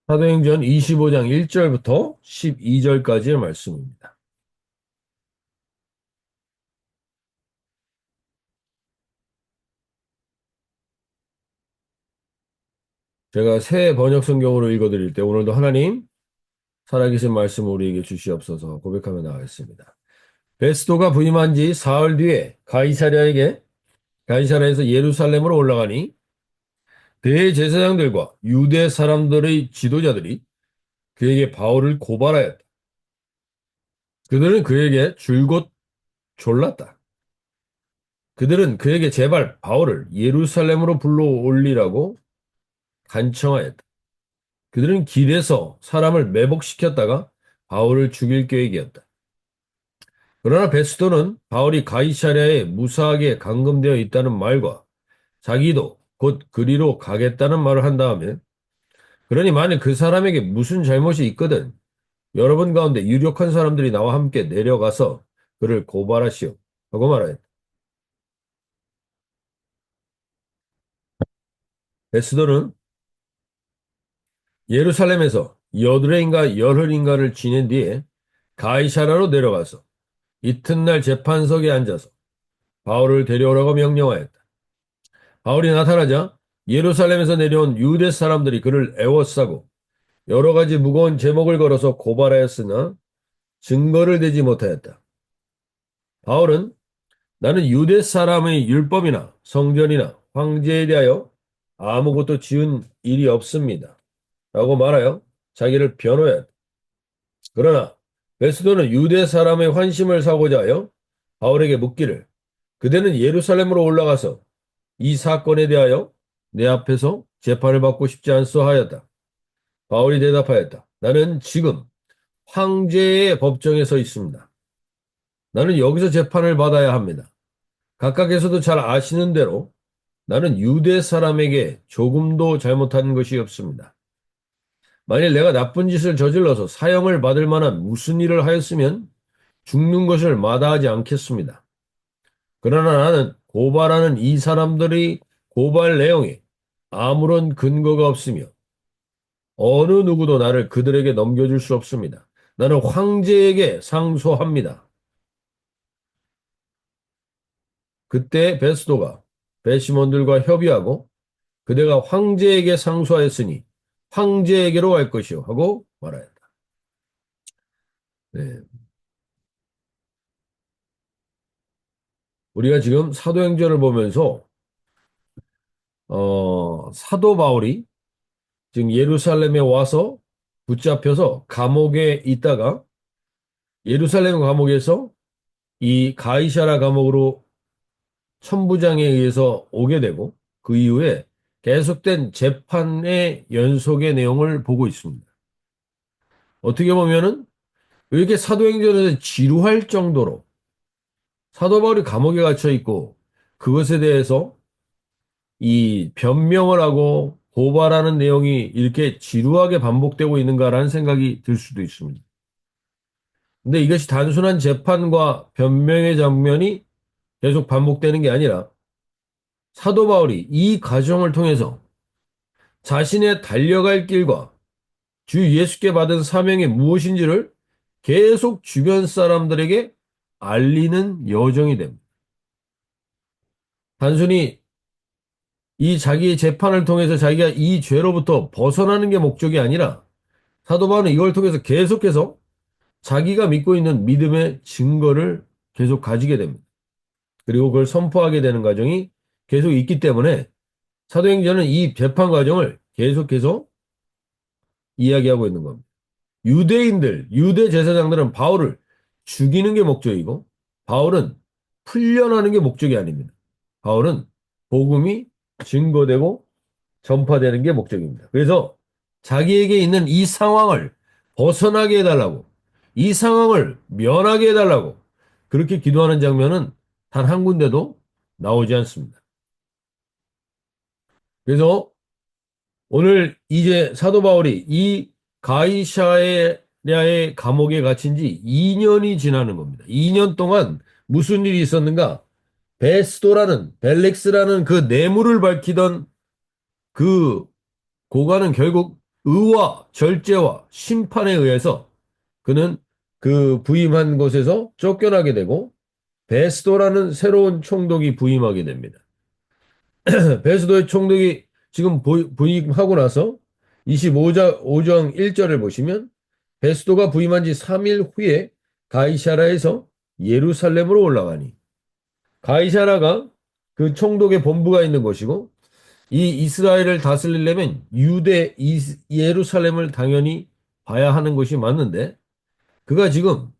사도행전 25장 1절부터 12절까지의 말씀입니다. 제가 새 번역 성경으로 읽어드릴 때 오늘도 하나님 살아계신 말씀을 우리에게 주시옵소서 고백하며 나가겠습니다. 베스도가 부임한 지 사흘 뒤에 가이사랴에서 예루살렘으로 올라가니 대제사장들과 유대 사람들의 지도자들이 그에게 바울을 고발하였다. 그들은 그에게 줄곧 졸랐다. 그들은 그에게 제발 바울을 예루살렘으로 불러올리라고 간청하였다. 그들은 길에서 사람을 매복시켰다가 바울을 죽일 계획이었다. 그러나 베스도는 바울이 가이사랴에 무사하게 감금되어 있다는 말과 자기도 곧 그리로 가겠다는 말을 한 다음에 그러니 만약 그 사람에게 무슨 잘못이 있거든 여러분 가운데 유력한 사람들이 나와 함께 내려가서 그를 고발하시오 하고 말하였다. 베스도는 예루살렘에서 여드레인가 열흘인가를 지낸 뒤에 가이사라로 내려가서 이튿날 재판석에 앉아서 바울을 데려오라고 명령하였다. 바울이 나타나자 예루살렘에서 내려온 유대 사람들이 그를 애워싸고 여러 가지 무거운 제목을 걸어서 고발하였으나 증거를 대지 못하였다. 바울은 나는 유대 사람의 율법이나 성전이나 황제에 대하여 아무것도 지은 일이 없습니다. 라고 말하여 자기를 변호했다. 그러나 베스도는 유대 사람의 환심을 사고자 하여 바울에게 묻기를 그대는 예루살렘으로 올라가서 이 사건에 대하여 내 앞에서 재판을 받고 싶지 않소 하였다. 바울이 대답하였다. 나는 지금 황제의 법정에 서 있습니다. 나는 여기서 재판을 받아야 합니다. 각각에서도 잘 아시는 대로 나는 유대 사람에게 조금도 잘못한 것이 없습니다. 만일 내가 나쁜 짓을 저질러서 사형을 받을 만한 무슨 일을 하였으면 죽는 것을 마다하지 않겠습니다. 그러나 나는 고발하는 이 사람들의 고발 내용에 아무런 근거가 없으며 어느 누구도 나를 그들에게 넘겨줄 수 없습니다. 나는 황제에게 상소합니다. 그때 베스도가 배심원들과 협의하고 그대가 황제에게 상소하였으니 황제에게로 갈 것이요 하고 말하였다. 네. 우리가 지금 사도행전을 보면서 사도 바울이 지금 예루살렘에 와서 붙잡혀서 감옥에 있다가 예루살렘 감옥에서 이 가이사라 감옥으로 천부장에 의해서 오게 되고 그 이후에 계속된 재판의 연속의 내용을 보고 있습니다. 어떻게 보면은 이렇게 사도행전에서 지루할 정도로 사도 바울이 감옥에 갇혀 있고 그것에 대해서 이 변명을 하고 고발하는 내용이 이렇게 지루하게 반복되고 있는가라는 생각이 들 수도 있습니다. 근데 이것이 단순한 재판과 변명의 장면이 계속 반복되는 게 아니라 사도 바울이 이 과정을 통해서 자신의 달려갈 길과 주 예수께 받은 사명이 무엇인지를 계속 주변 사람들에게 알리는 여정이 됩니다. 단순히 이 자기의 재판을 통해서 자기가 이 죄로부터 벗어나는 게 목적이 아니라 사도 바울은 이걸 통해서 계속해서 자기가 믿고 있는 믿음의 증거를 계속 가지게 됩니다. 그리고 그걸 선포하게 되는 과정이 계속 있기 때문에 사도행전은 이 재판 과정을 계속해서 이야기하고 있는 겁니다. 유대 제사장들은 바울을 죽이는 게 목적이고 바울은 풀려나는 게 목적이 아닙니다. 바울은 복음이 증거되고 전파되는 게 목적입니다. 그래서 자기에게 있는 이 상황을 벗어나게 해달라고, 이 상황을 면하게 해달라고 그렇게 기도하는 장면은 단 한 군데도 나오지 않습니다. 그래서 오늘 이제 사도 바울이 이 가이사랴의 감옥에 갇힌 지 2년이 지나는 겁니다. 2년 동안 무슨 일이 있었는가? 벨렉스라는 그 뇌물을 밝히던 그 고관은 결국 의와 절제와 심판에 의해서 그는 그 부임한 곳에서 쫓겨나게 되고 베스도라는 새로운 총독이 부임하게 됩니다. 베스도의 총독이 지금 부임하고 나서 25장 1절을 보시면 베스도가 부임한 지 3일 후에 가이사라에서 예루살렘으로 올라가니 가이사라가 그 총독의 본부가 있는 곳이고 이 이스라엘을 다스리려면 예루살렘을 당연히 봐야 하는 것이 맞는데 그가 지금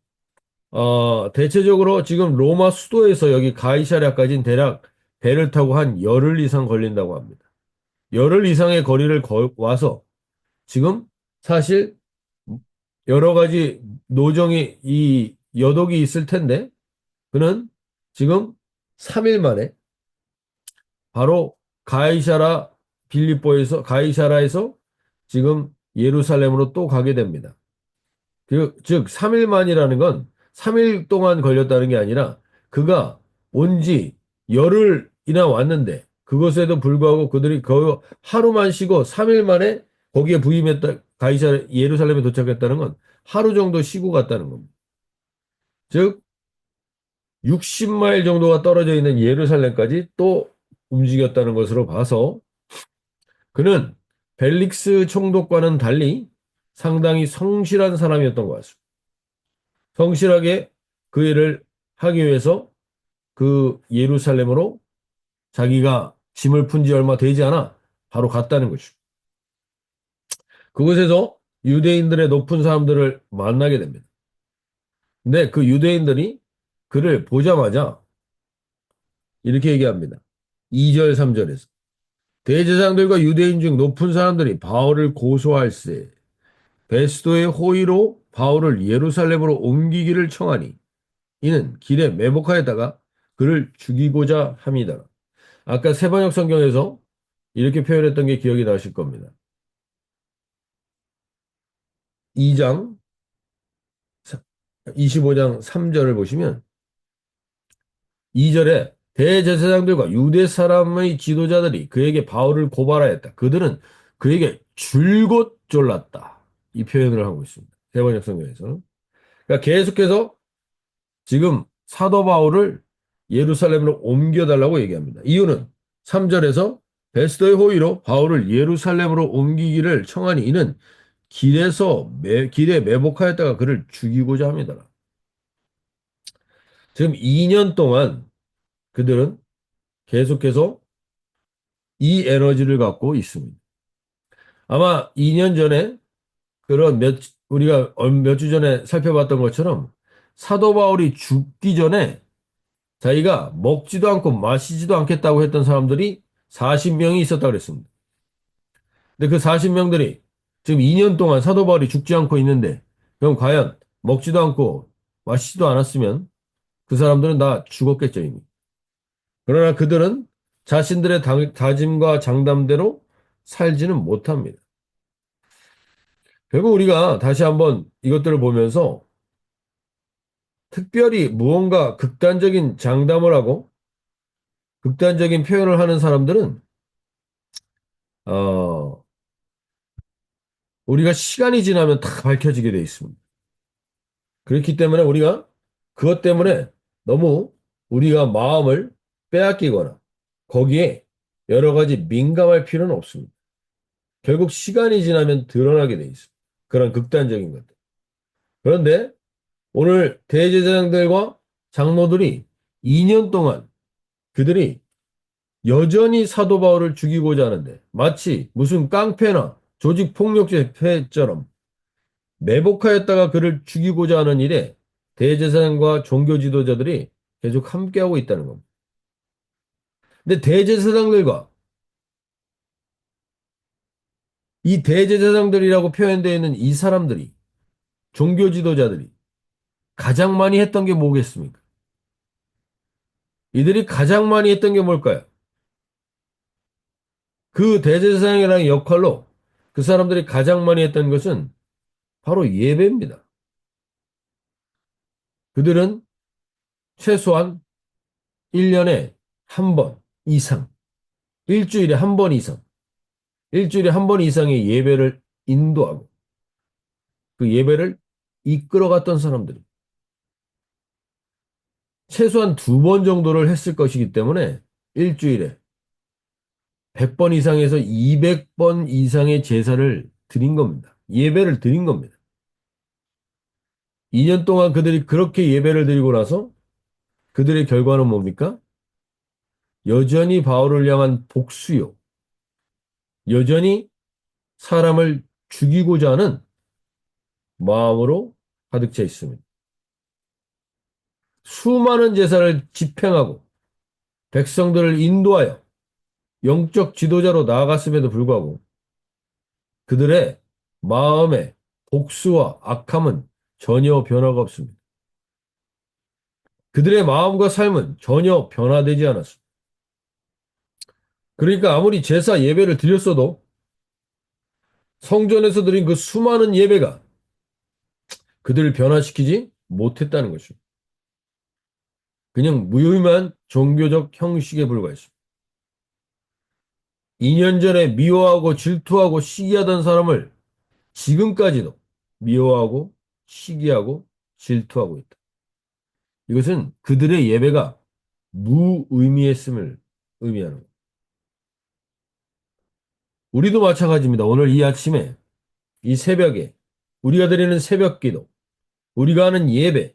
대체적으로 지금 로마 수도에서 여기 가이사랴까지는 대략 배를 타고 한 열흘 이상 걸린다고 합니다. 열흘 이상의 거리를 와서 지금 사실 여러 가지 노정이 이 여독이 있을 텐데 그는 지금 3일 만에 바로 가이사라 빌립보에서 가이사라에서 지금 예루살렘으로 또 가게 됩니다. 즉 3일 만이라는 건 3일 동안 걸렸다는 게 아니라 그가 온지 열흘이나 왔는데 그것에도 불구하고 그들이 그 하루만 쉬고 3일 만에 거기에 부임했다 예루살렘에 도착했다는 건 하루 정도 쉬고 갔다는 겁니다. 즉 60마일 정도가 떨어져 있는 예루살렘까지 또 움직였다는 것으로 봐서 그는 벨릭스 총독과는 달리 상당히 성실한 사람이었던 것 같습니다. 성실하게 그 일을 하기 위해서 그 예루살렘으로 자기가 짐을 푼 지 얼마 되지 않아 바로 갔다는 것이죠. 그곳에서 유대인들의 높은 사람들을 만나게 됩니다. 근데 그 유대인들이 그를 보자마자 이렇게 얘기합니다. 2절, 3절에서 대제사장들과 유대인 중 높은 사람들이 바울을 고소할세 베스도의 호의로 바울을 예루살렘으로 옮기기를 청하니 이는 길에 매복하였다가 그를 죽이고자 함이다. 아까 세번역 성경에서 이렇게 표현했던 게 기억이 나실 겁니다. 2장 25장 3절을 보시면 2절에 대제사장들과 유대 사람의 지도자들이 그에게 바울을 고발하였다. 그들은 그에게 줄곧 졸랐다. 이 표현을 하고 있습니다. 세번역 성경에서는. 그러니까 계속해서 지금 사도 바울을 예루살렘으로 옮겨달라고 얘기합니다. 이유는 3절에서 베스도의 호의로 바울을 예루살렘으로 옮기기를 청하니 이는 길에 매복하였다가 그를 죽이고자 합니다. 지금 2년 동안 그들은 계속해서 이 에너지를 갖고 있습니다. 아마 2년 전에 우리가 몇 주 전에 살펴봤던 것처럼 사도 바울이 죽기 전에 자기가 먹지도 않고 마시지도 않겠다고 했던 사람들이 40명이 있었다고 그랬습니다. 근데 그 40명들이 지금 2년 동안 사도 바울이 죽지 않고 있는데 그럼 과연 먹지도 않고 마시지도 않았으면 그 사람들은 다 죽었겠죠, 이미. 그러나 그들은 자신들의 다짐과 장담대로 살지는 못합니다. 결국 우리가 다시 한번 이것들을 보면서 특별히 무언가 극단적인 장담을 하고 극단적인 표현을 하는 사람들은 어, 우리가 시간이 지나면 다 밝혀지게 돼 있습니다. 그렇기 때문에 우리가 그것 때문에 너무 우리가 마음을 빼앗기거나 거기에 여러 가지 민감할 필요는 없습니다. 결국 시간이 지나면 드러나게 돼 있습니다. 그런 극단적인 것들. 그런데 오늘 대제사장들과 장로들이 2년 동안 그들이 여전히 사도 바울을 죽이고자 하는데 마치 무슨 깡패나 조직 폭력배처럼 매복하였다가 그를 죽이고자 하는 일에 대제사장과 종교 지도자들이 계속 함께하고 있다는 겁니다. 근데 대제사장들과 이 대제사장들이라고 표현되어 있는 이 사람들이 종교 지도자들이 가장 많이 했던 게 뭐겠습니까? 이들이 가장 많이 했던 게 뭘까요? 그 대제사장이라는 역할로 그 사람들이 가장 많이 했던 것은 바로 예배입니다. 그들은 최소한 1년에 한 번 이상, 일주일에 한 번 이상, 일주일에 한 번 이상의 예배를 인도하고 그 예배를 이끌어갔던 사람들이 최소한 2번 정도를 했을 것이기 때문에 일주일에 100번 이상에서 200번 이상의 제사를 드린 겁니다. 예배를 드린 겁니다. 2년 동안 그들이 그렇게 예배를 드리고 나서 그들의 결과는 뭡니까? 여전히 바울을 향한 복수요. 여전히 사람을 죽이고자 하는 마음으로 가득 차 있습니다. 수많은 제사를 집행하고 백성들을 인도하여 영적 지도자로 나아갔음에도 불구하고 그들의 마음의 복수와 악함은 전혀 변화가 없습니다. 그들의 마음과 삶은 전혀 변화되지 않았습니다. 그러니까 아무리 제사 예배를 드렸어도 성전에서 드린 그 수많은 예배가 그들을 변화시키지 못했다는 것입니다. 그냥 무의미한 종교적 형식에 불과했습니다. 2년 전에 미워하고 질투하고 시기하던 사람을 지금까지도 미워하고 시기하고 질투하고 있다. 이것은 그들의 예배가 무의미했음을 의미하는 겁니다. 우리도 마찬가지입니다. 오늘 이 아침에, 이 새벽에, 우리가 드리는 새벽 기도, 우리가 하는 예배,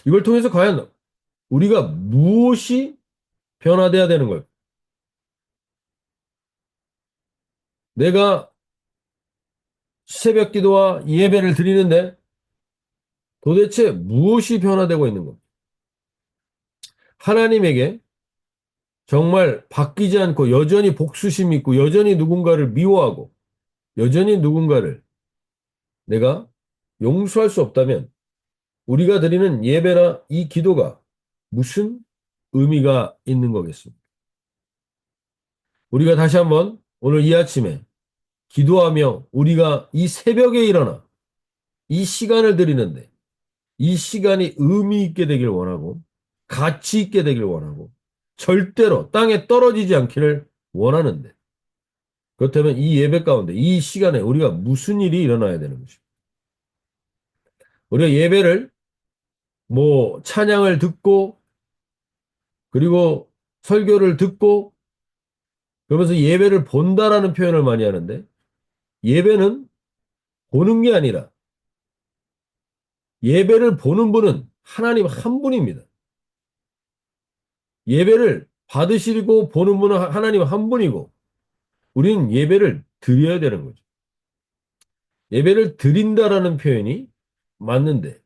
이걸 통해서 과연 우리가 무엇이 변화돼야 되는 걸까? 내가 새벽 기도와 예배를 드리는데 도대체 무엇이 변화되고 있는 겁니까? 하나님에게 정말 바뀌지 않고 여전히 복수심 있고 여전히 누군가를 미워하고 여전히 누군가를 내가 용서할 수 없다면 우리가 드리는 예배나 이 기도가 무슨 의미가 있는 거겠습니까? 우리가 다시 한번 오늘 이 아침에 기도하며 우리가 이 새벽에 일어나 이 시간을 드리는데 이 시간이 의미 있게 되길 원하고 가치 있게 되길 원하고 절대로 땅에 떨어지지 않기를 원하는데 그렇다면 이 예배 가운데 이 시간에 우리가 무슨 일이 일어나야 되는 것입니까? 우리가 예배를 찬양을 듣고 그리고 설교를 듣고 그러면서 예배를 본다라는 표현을 많이 하는데 예배는 보는 게 아니라 예배를 보는 분은 하나님 한 분입니다. 예배를 받으시고 보는 분은 하나님 한 분이고 우리는 예배를 드려야 되는 거죠. 예배를 드린다라는 표현이 맞는데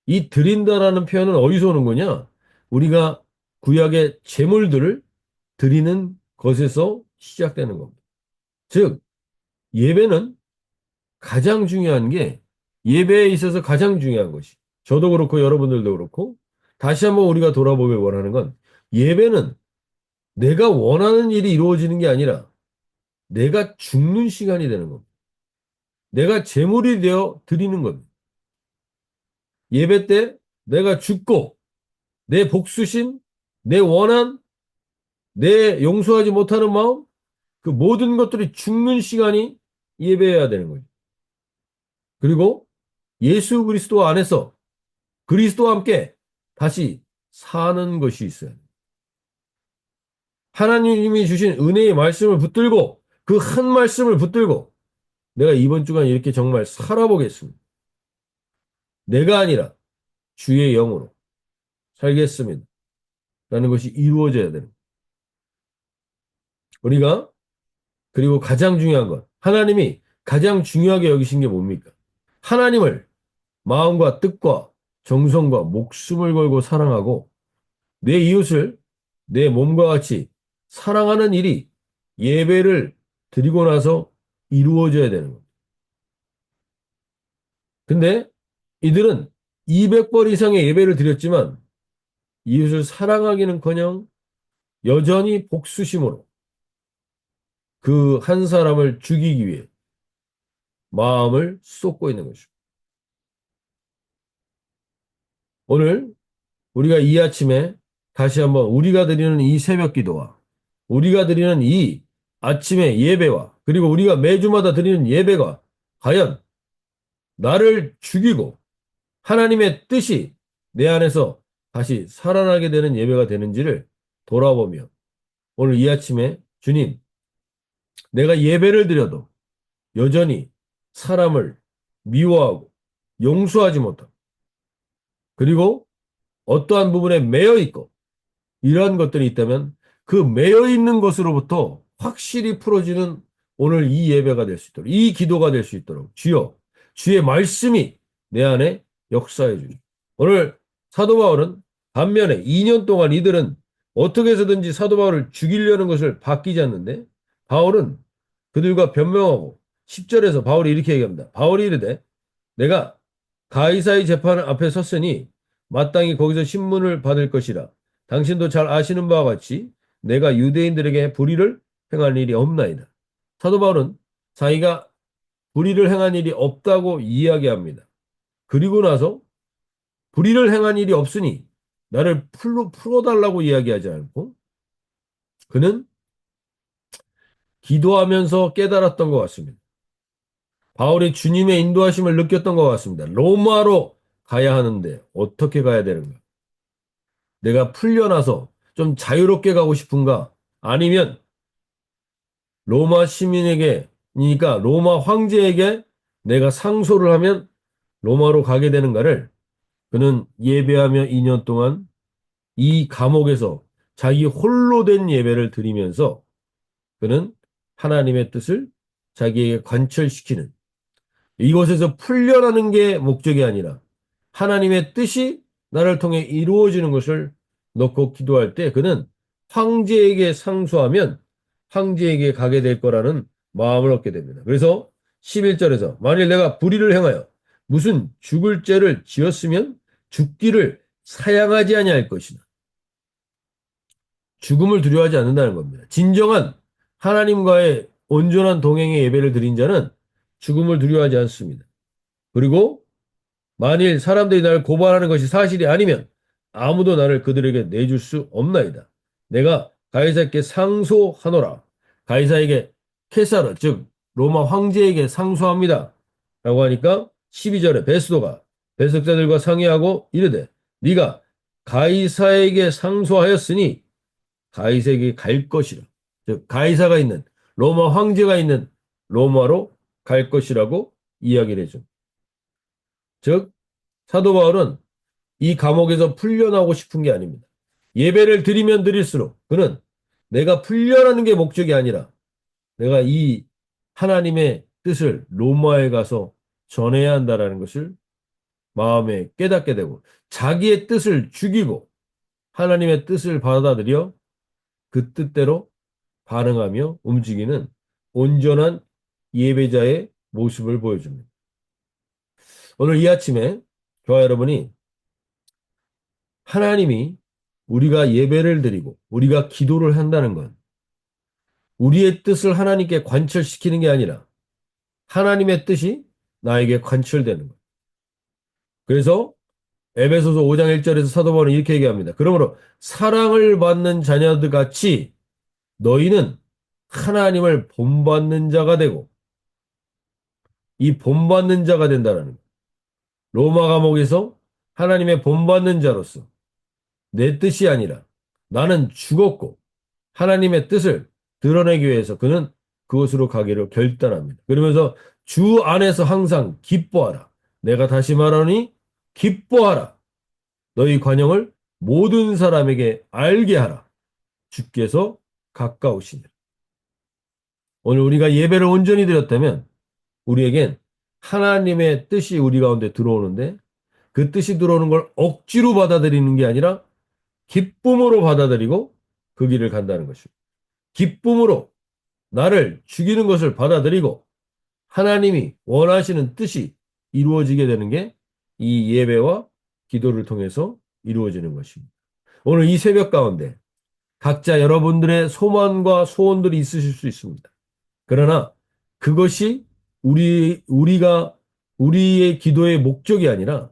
이 드린다라는 표현은 어디서 오는 거냐? 우리가 구약의 제물들을 드리는 것에서 시작되는 겁니다. 즉 예배는 가장 중요한 게 예배에 있어서 가장 중요한 것이 저도 그렇고 여러분들도 그렇고 다시 한번 우리가 돌아보길 원하는 건 예배는 내가 원하는 일이 이루어지는 게 아니라 내가 죽는 시간이 되는 겁니다. 내가 제물이 되어 드리는 겁니다. 예배 때 내가 죽고 내 복수심, 내 원한, 내 용서하지 못하는 마음 그 모든 것들이 죽는 시간이 예배해야 되는 거죠. 그리고 예수 그리스도 안에서 그리스도와 함께 다시 사는 것이 있어요. 하나님이 주신 은혜의 말씀을 붙들고 그 한 말씀을 붙들고 내가 이번 주간 이렇게 정말 살아보겠습니다. 내가 아니라 주의 영으로 살겠습니다. 라는 것이 이루어져야 되는. 우리가 그리고 가장 중요한 것 하나님이 가장 중요하게 여기신 게 뭡니까? 하나님을 마음과 뜻과 정성과 목숨을 걸고 사랑하고 내 이웃을 내 몸과 같이 사랑하는 일이 예배를 드리고 나서 이루어져야 되는 겁니다. 근데 이들은 200번 이상의 예배를 드렸지만 이웃을 사랑하기는커녕 여전히 복수심으로 그 한 사람을 죽이기 위해 마음을 쏟고 있는 것입니다. 오늘 우리가 이 아침에 다시 한번 우리가 드리는 이 새벽 기도와 우리가 드리는 이 아침의 예배와 그리고 우리가 매주마다 드리는 예배가 과연 나를 죽이고 하나님의 뜻이 내 안에서 다시 살아나게 되는 예배가 되는지를 돌아보며 오늘 이 아침에 주님, 내가 예배를 드려도 여전히 사람을 미워하고 용서하지 못하고 그리고 어떠한 부분에 매여 있고 이러한 것들이 있다면 그 매여 있는 것으로부터 확실히 풀어지는 오늘 이 예배가 될 수 있도록 이 기도가 될 수 있도록 주여 주의 말씀이 내 안에 역사해 주시오. 오늘 사도 바울은 반면에 2년 동안 이들은 어떻게 해서든지 사도 바울을 죽이려는 것을 바뀌지 않는데 바울은 그들과 변명하고 10절에서 바울이 이렇게 얘기합니다. 바울이 이르되 내가 가이사의 재판 앞에 섰으니 마땅히 거기서 신문을 받을 것이라. 당신도 잘 아시는 바와 같이 내가 유대인들에게 불의를 행한 일이 없나이다. 사도 바울은 자기가 불의를 행한 일이 없다고 이야기합니다. 그리고 나서 불의를 행한 일이 없으니 나를 풀어달라고 이야기하지 않고 그는 기도하면서 깨달았던 것 같습니다. 바울이 주님의 인도하심을 느꼈던 것 같습니다. 로마로 가야 하는데 어떻게 가야 되는가? 내가 풀려나서 좀 자유롭게 가고 싶은가? 아니면 로마 시민에게니까 로마 황제에게 내가 상소를 하면 로마로 가게 되는가를 그는 예배하며 2년 동안 이 감옥에서 자기 홀로 된 예배를 드리면서 그는 하나님의 뜻을 자기에게 관철시키는 이곳에서 풀려나는 게 목적이 아니라 하나님의 뜻이 나를 통해 이루어지는 것을 놓고 기도할 때 그는 황제에게 상소하면 황제에게 가게 될 거라는 마음을 얻게 됩니다. 그래서 11절에서 만일 내가 불의를 행하여 무슨 죽을 죄를 지었으면 죽기를 사양하지 아니할 것이다. 죽음을 두려워하지 않는다는 겁니다. 진정한 하나님과의 온전한 동행의 예배를 드린 자는 죽음을 두려워하지 않습니다. 그리고 만일 사람들이 나를 고발하는 것이 사실이 아니면 아무도 나를 그들에게 내줄 수 없나이다. 내가 가이사에게 상소하노라. 가이사에게 케사르 즉 로마 황제에게 상소합니다. 라고 하니까 12절에 베스도가 배석자들과 상의하고 이르되 네가 가이사에게 상소하였으니 가이사에게 갈 것이라. 즉 가이사가 있는 로마 황제가 있는 로마로 갈 것이라고 이야기를 해줍니다. 즉 사도 바울은 이 감옥에서 풀려나오고 싶은 게 아닙니다. 예배를 드리면 드릴수록 그는 내가 풀려나는 게 목적이 아니라 내가 이 하나님의 뜻을 로마에 가서 전해야 한다는 것을 마음에 깨닫게 되고 자기의 뜻을 죽이고 하나님의 뜻을 받아들여 그 뜻대로 반응하며 움직이는 온전한 예배자의 모습을 보여줍니다. 오늘 이 아침에 저와 여러분이 하나님이 우리가 예배를 드리고 우리가 기도를 한다는 건 우리의 뜻을 하나님께 관철시키는 게 아니라 하나님의 뜻이 나에게 관철되는 것. 그래서 에베소서 5장 1절에서 사도 바울은 이렇게 얘기합니다. 그러므로 사랑을 받는 자녀들 같이 너희는 하나님을 본받는 자가 되고 이 본받는 자가 된다는 것. 로마 감옥에서 하나님의 본받는 자로서 내 뜻이 아니라 나는 죽었고 하나님의 뜻을 드러내기 위해서 그는 그곳으로 가기로 결단합니다. 그러면서 주 안에서 항상 기뻐하라. 내가 다시 말하니 기뻐하라. 너희 관용을 모든 사람에게 알게 하라. 주께서 가까우시니라. 오늘 우리가 예배를 온전히 드렸다면 우리에겐 하나님의 뜻이 우리 가운데 들어오는데 그 뜻이 들어오는 걸 억지로 받아들이는 게 아니라 기쁨으로 받아들이고 그 길을 간다는 것입니다. 기쁨으로 나를 죽이는 것을 받아들이고 하나님이 원하시는 뜻이 이루어지게 되는 게 이 예배와 기도를 통해서 이루어지는 것입니다. 오늘 이 새벽 가운데 각자 여러분들의 소망과 소원들이 있으실 수 있습니다. 그러나 그것이 우리의 기도의 목적이 아니라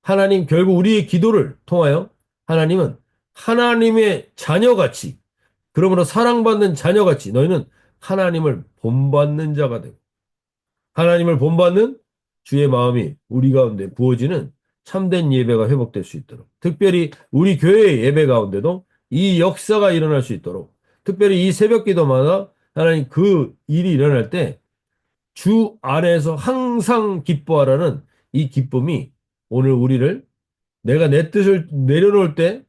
하나님 결국 우리의 기도를 통하여 하나님은 하나님의 자녀같이 그러므로 사랑받는 자녀같이 너희는 하나님을 본받는 자가 되고 하나님을 본받는 주의 마음이 우리 가운데 부어지는 참된 예배가 회복될 수 있도록 특별히 우리 교회의 예배 가운데도 이 역사가 일어날 수 있도록 특별히 이 새벽 기도마다 하나님 그 일이 일어날 때 주 안에서 항상 기뻐하라는 이 기쁨이 오늘 우리를 내가 내 뜻을 내려놓을 때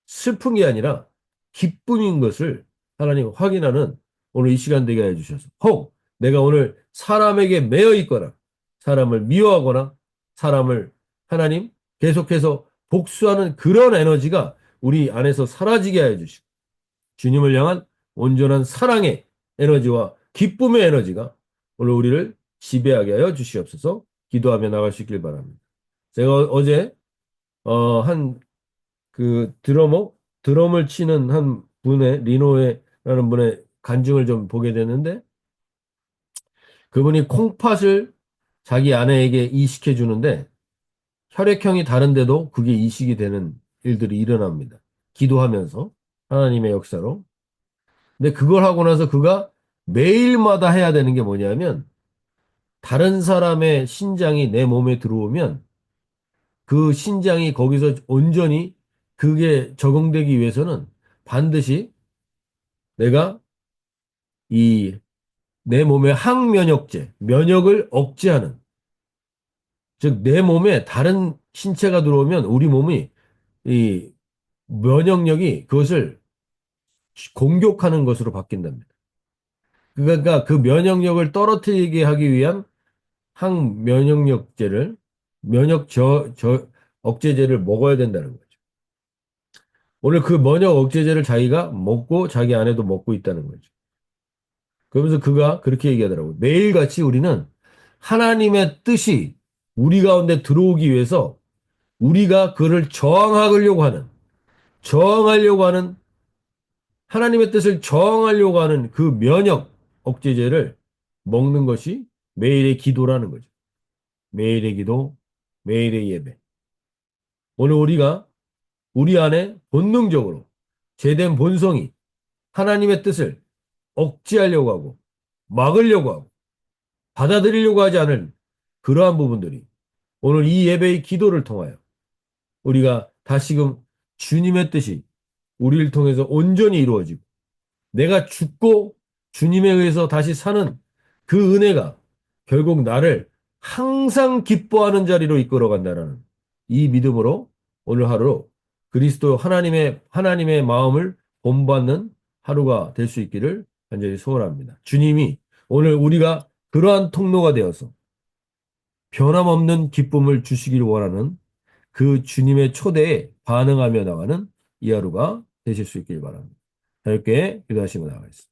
슬픈 게 아니라 기쁨인 것을 하나님 확인하는 오늘 이 시간 되게 해주셔서 혹 내가 오늘 사람에게 매여 있거나 사람을 미워하거나 사람을 하나님 계속해서 복수하는 그런 에너지가 우리 안에서 사라지게 해주시고 주님을 향한 온전한 사랑의 에너지와 기쁨의 에너지가 오늘 우리를 지배하게 하여 주시옵소서 기도하며 나갈 수 있길 바랍니다. 제가 어제 한 그 드럼을 치는 한 분의 리노에라는 분의 간증을 좀 보게 되는데 그분이 콩팥을 자기 아내에게 이식해 주는데 혈액형이 다른데도 그게 이식이 되는 일들이 일어납니다. 기도하면서 하나님의 역사로. 근데 그걸 하고 나서 그가 매일마다 해야 되는 게 뭐냐면 다른 사람의 신장이 내 몸에 들어오면 그 신장이 거기서 온전히 그게 적응되기 위해서는 반드시 내가 이 내 몸의 항면역제, 면역을 억제하는, 즉 내 몸에 다른 신체가 들어오면 우리 몸이 이 면역력이 그것을 공격하는 것으로 바뀐답니다. 그러니까 그 면역력을 떨어뜨리게 하기 위한 항면역력제를 면역 억제제를 먹어야 된다는 거죠. 오늘 그 면역 억제제를 자기가 먹고 자기 아내도 먹고 있다는 거죠. 그러면서 그가 그렇게 얘기하더라고요. 매일같이 우리는 하나님의 뜻이 우리 가운데 들어오기 위해서 우리가 그를 저항하려고 하는 하나님의 뜻을 저항하려고 하는 그 면역 억제제를 먹는 것이 매일의 기도라는 거죠. 매일의 기도, 매일의 예배. 오늘 우리가 우리 안에 본능적으로 죄된 본성이 하나님의 뜻을 억제하려고 하고 막으려고 하고 받아들이려고 하지 않은 그러한 부분들이 오늘 이 예배의 기도를 통하여 우리가 다시금 주님의 뜻이 우리를 통해서 온전히 이루어지고 내가 죽고 주님에 의해서 다시 사는 그 은혜가 결국 나를 항상 기뻐하는 자리로 이끌어 간다라는 이 믿음으로 오늘 하루 그리스도 하나님의 마음을 본받는 하루가 될 수 있기를 간절히 소원합니다. 주님이 오늘 우리가 그러한 통로가 되어서 변함없는 기쁨을 주시길 원하는 그 주님의 초대에 반응하며 나가는 이 하루가 되실 수 있길 바랍니다. 함께 기도하시고 나가겠습니다.